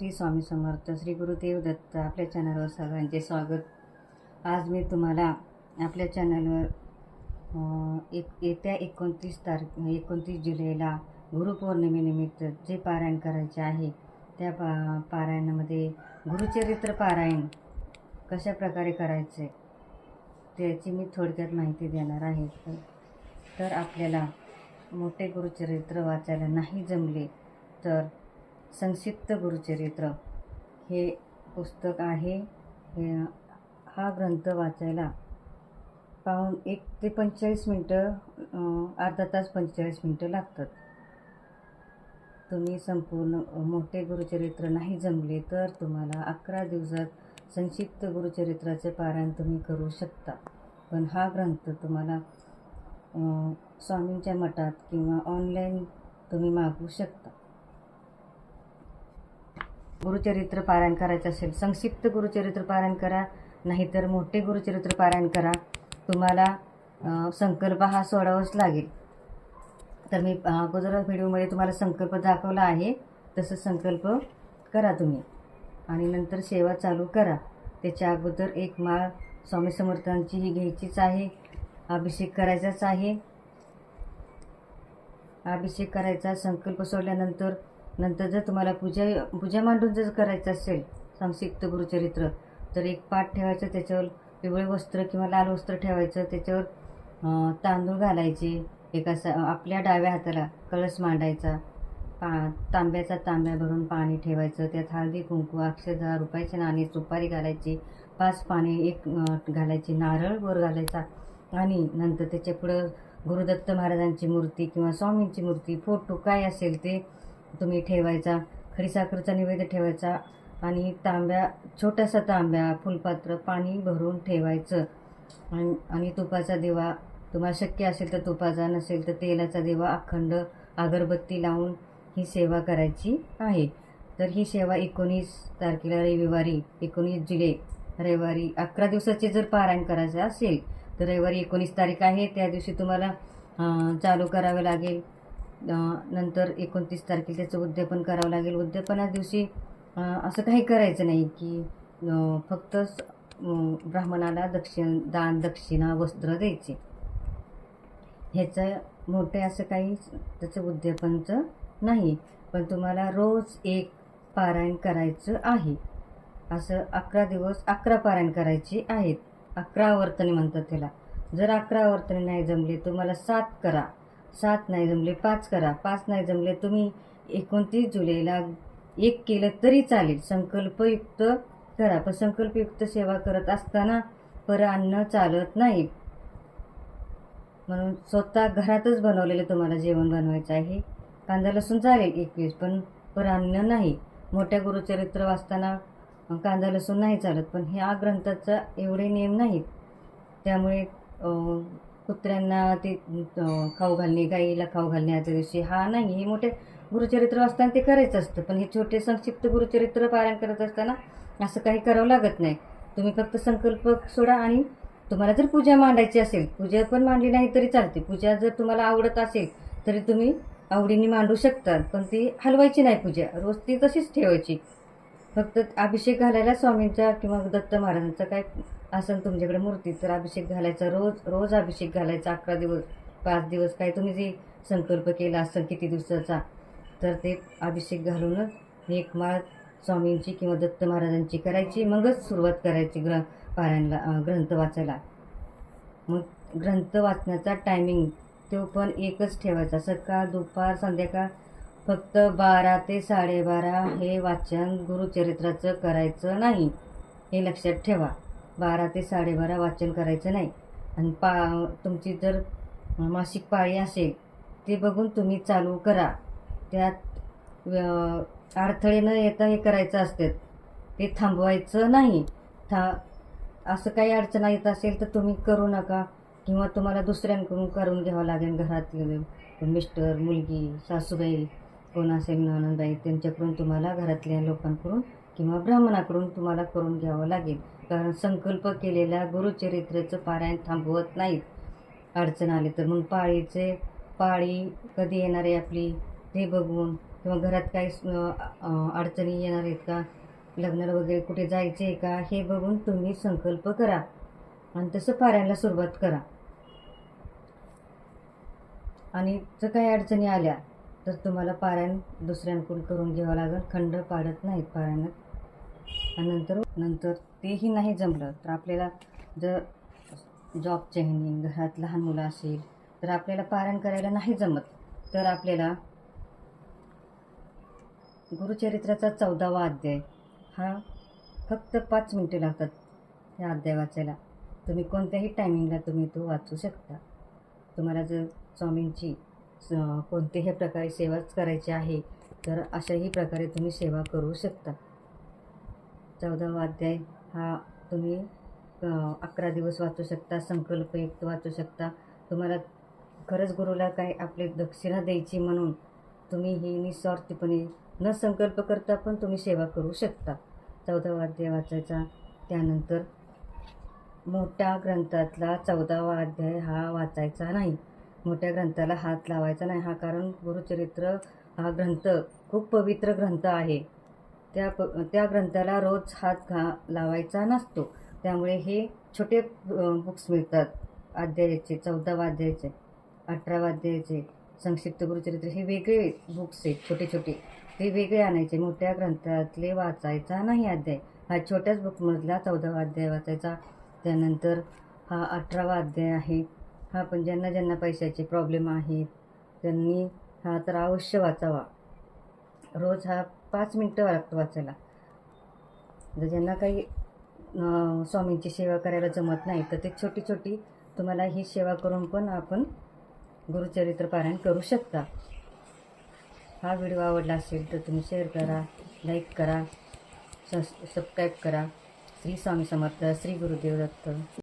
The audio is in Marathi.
श्री स्वामी समर्थ, श्री गुरुदेव दत्त. आपल्या चॅनलवर सगळ्यांचे स्वागत. आज मी तुम्हाला आपल्या चॅनलवर येत्या 29 जुलैला गुरुपौर्णिमेनिमित्त जे पारायण करायचे आहे त्या पारायणामध्ये गुरुचरित्र पारायण कशा प्रकारे करायचे त्याची मी थोडक्यात माहिती देणार आहे. तर आपल्याला मोठे गुरुचरित्र वाचायला नाही जमले तर संक्षिप्त गुरुचरित्र हे पुस्तक आहे. हा ग्रंथ वाचायला 1 ते 45 मिनटं, अर्धा तास 45 मिनटं लागतात. तुम्ही संपूर्ण मोठे गुरुचरित्र नाही जमले तर तुम्हाला 11 दिवसात संक्षिप्त गुरुचरित्राचे पारायण तुम्ही करू शकता. पण हा ग्रंथ तुम्हाला स्वामींच्या मठात किंवा ऑनलाईन तुम्ही मागवू शकता. गुरुचरित्र पारायण करायचं असेल संक्षिप्त गुरुचरित्र पारायण करा, नाहीतर मोठे गुरुचरित्र पारायण करा. तुम्हाला संकल्प हा सोडावाच लागेल. तर मी अगोदर व्हिडिओमध्ये तुम्हाला संकल्प दाखवला आहे, तसं संकल्प करा तुम्ही आणि नंतर सेवा चालू करा. त्याच्या अगोदर एक माळ स्वामी समर्थांची ही घ्यायचीच आहे. अभिषेक करायचाच आहे. अभिषेक करायचा. संकल्प सोडल्यानंतर जर तुम्हाला पूजा मांडून जर करायचं असेल संक्षिप्त गुरुचरित्र तर एक पाट ठेवायचं, त्याच्यावर पिवळे वस्त्र किंवा लाल वस्त्र ठेवायचं, त्याच्यावर तांदूळ घालायचे. आपल्या डाव्या हाताला कळस मांडायचा, तांब्या भरून पाणी ठेवायचं, त्यात हळदी कुंकू अक्षदा रुपयाचे नाणे सुपारी घालायची, 5 पाने एक घालायची, नारळ वर घालायचा आणि नंतर त्याच्या पुढं गुरुदत्त महाराजांची मूर्ती किंवा स्वामींची मूर्ती फोटो काय असेल ते तुम्ही ठेवायचा. खडीसाखरेचा नैवेद्य ठेवायचा आणि छोटासा तांब्या फुलपात्र पाणी भरून ठेवायचं आणि तुपाचा दिवा तुम्हाला शक्य असेल तर तुपाचा, नसेल तर तेलाचा दिवा अखंड अगरबत्ती लावून ही सेवा करायची आहे. तर ही सेवा 19 तारखेला रविवारी 19 जुलै रविवारी 11 दिवसाचे जर पारायण करायचं असेल तर रविवारी 19 तारीख आहे, त्या दिवशी तुम्हाला चालू करावे लागेल. नंतर 29 तारखेला त्याचं उद्यापन करावं लागेल. उद्यापना दिवशी असं काही करायचं नाही की फक्त ब्राह्मणाला दान दक्षिणा वस्त्र द्यायचे. ह्याचं मोठे असं काही त्याचं उद्यापनचं नाही. पण तुम्हाला रोज एक पारायण करायचं आहे. असं 11 दिवस 11 पारायण करायची आहेत. 11 आवर्तने म्हणतात त्याला. जर 11 आवर्तने नाही जमले तुम्हाला 7 करा, 7 नाही जमले 5 करा, 5 नाही जमले तुम्ही 29 जुलैला 1 केलं तरी चालेल. संकल्पयुक्त करा. पण संकल्पयुक्त सेवा करत असताना अन्न चालत नाही. म्हणून स्वतः घरातच बनवलेलं तुम्हाला जेवण बनवायचं आहे. कांदा लसूण चालेल 21, पण अन्न नाही. मोठ्या गुरुचरित्र वाचताना कांदा लसूण नाही चालत, पण ह्या ग्रंथाचा एवढे नियम नाहीत. त्यामुळे कुत्र्यांना ते खाऊ घालणे, गाईला खाऊ घालणे आजच्या दिवशी हा नाही. हे मोठे गुरुचरित्र वाचताना ते करायचं असतं. पण हे छोटे संक्षिप्त गुरुचरित्र पारायण करत असताना असं काही करावं लागत नाही. तुम्ही फक्त संकल्प सोडा आणि तुम्हाला जर पूजा मांडायची असेल, पूजा पण मांडली नाही तरी चालते. पूजा जर तुम्हाला आवडत असेल तरी तुम्ही आवडीने मांडू शकता, पण ती हलवायची नाही. पूजा रोज ती तशीच ठेवायची. फक्त अभिषेक घालायला स्वामींचा किंवा दत्त महाराजांचा काय असेल तुमच्याकडे मूर्ती तर अभिषेक घालायचा. रोज अभिषेक घालायचा. 11 दिवस 5 दिवस काय तुम्ही जे संकल्प केला असेल किती दिवसाचा तर ते अभिषेक घालूनच एक माळ स्वामींची किंवा दत्त महाराजांची करायची. मगच सुरुवात करायची पारायणला ग्रंथ वाचायला. मग ग्रंथ वाचण्याचा टायमिंग तो पण एकच ठेवायचा. सकाळ दुपार संध्याकाळ फक्त 12 ते 12:30 हे वाचन गुरुचरित्राचं करायचं नाही. हे लक्षात ठेवा. 12 ते 12:30 वाचन करायचं नाही. आणि तुमची जर मासिक पाळी असेल ते बघून तुम्ही चालू करा. त्यात अडथळे न येता हे करायचं असते. ते थांबवायचं नाही. असं काही अडचण येत असेल तर तुम्ही करू नका किंवा तुम्हाला दुसऱ्यांकडून करून घ्यावं लागेल. घरातले मिस्टर, मुलगी, सासूबाई कोण असेल, नणंदबाई त्यांच्याकडून तुम्हाला घरातल्या लोकांकडून किंवा ब्राह्मणाकडून तुम्हाला करून घ्यावं लागेल. कारण संकल्प केलेल्या गुरुचरित्राचं पारायण थांबवत नाहीत. अडचण आली तर मग पाळी कधी येणार आहे आपली ते बघून किंवा घरात काही अडचणी येणार आहेत का, लग्नाला वगैरे कुठे जायचे आहे का, हे बघून तुम्ही संकल्प करा आणि तसं पारायणाला सुरुवात करा. आणि जर काही अडचणी आल्या तर तुम्हाला पारायण दुसऱ्यांकडून करून घ्यावं लागेल. खंड पाडत नाहीत पारायणात. आणि नंतर तेही नाही जमलं तर आपल्याला जर जॉबचे ह्यानी घरात लहान मुलं असेल तर आपल्याला पारायण करायला नाही जमत, तर आपल्याला गुरुचरित्राचा 14वा अध्याय हा फक्त 5 मिनिटे लागतात ह्या अध्याय वाचायला. तुम्ही कोणत्याही टायमिंगला तुम्ही तो वाचू शकता. तुम्हाला जर स्वामींची कोणत्याही प्रकारे सेवाच करायची आहे तर अशाही प्रकारे तुम्ही सेवा करू शकता. 14वा अध्याय हा तुम्ही 11 दिवस वाचू शकता, संकल्पयुक्त वाचू शकता. तुम्हाला खरंच गुरुला काय आपली दक्षिणा द्यायची म्हणून तुम्ही ही निस्वार्थीपणे न संकल्प करता पण तुम्ही सेवा करू शकता. 14वा अध्याय वाचायचा. त्यानंतर मोठ्या ग्रंथातला 14वा अध्याय हा वाचायचा नाही. मोठ्या ग्रंथाला हात लावायचा नाही. हा कारण गुरुचरित्र हा ग्रंथ खूप पवित्र ग्रंथ आहे. त्या ग्रंथाला रोज हात लावायचा नसतो. त्यामुळे हे छोटे बुक्स मिळतात अध्यायाचे, 14वा अध्यायाचे, 18वा अध्यायाचे, संक्षिप्त गुरुचरित्र, हे वेगळे बुक्स आहेत छोटे छोटे, ते वेगळे आणायचे. मोठ्या ग्रंथातले वाचायचा नाही अध्याय. हा छोट्याच बुकमधला 14वा अध्याय वाचायचा. त्यानंतर हा 18वा अध्याय आहे. हा पण ज्यांना पैशाचे प्रॉब्लेम आहेत त्यांनी हा तर अवश्य वाचावा. रोज हा 5 मिनटं लागतो वाचायला. जर ज्यांना काही स्वामींची सेवा करायला जमत नाही तर ते छोटी छोटी तुम्हाला ही सेवा करून पण आपण गुरुचरित्र पारायण करू शकता. हा व्हिडिओ आवडला असेल तर तुम्ही शेअर करा, लाईक करा, सबस्क्राईब करा. श्री स्वामी समर्थ. श्री गुरुदेव दत्त.